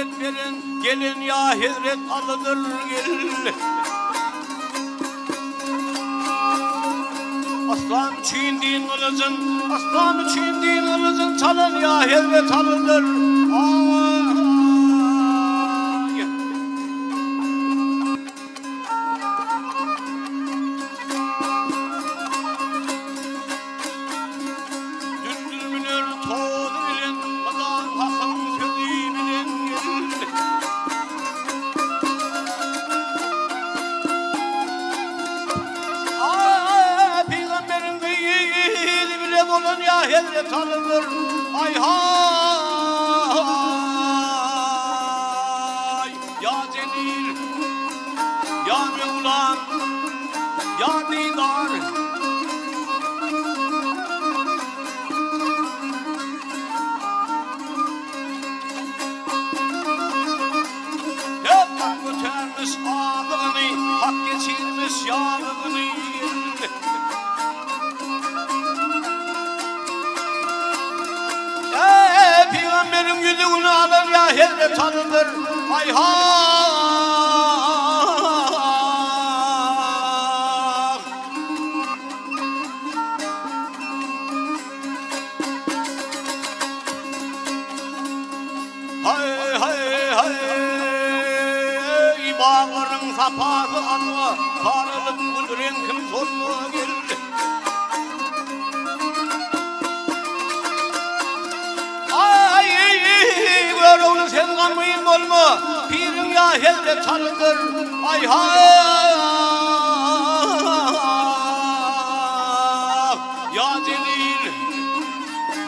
medet verin. Gelin ya Hazret alıdır gel. Aslan çiğndiğin kılıcın, aslan çiğndiğin kılıcın çalın ya Hazret alıdır. Olun ya Hazret alınır. Ay hay ya Celil, ya Mevlam, ya Didar. Hep hak götürmüş ağını, hak geçirmiş yağını. Peygamberin yüzünü alır ya Hazret tanıdır. Ay ha. Hay hay hay. Bağırın sapası anla. Karılık gül renkim sonuna geldi. Oğlum sen kanmayın olma, pirim ya Hazret tanıdır. Ay ha, ya Celil,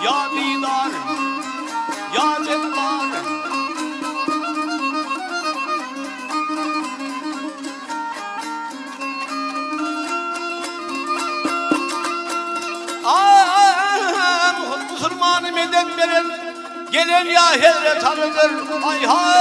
ya Didar, ya Cebbar. Müslümanı medet verin. Gelin ya Hazret tanıdır. Ay ha.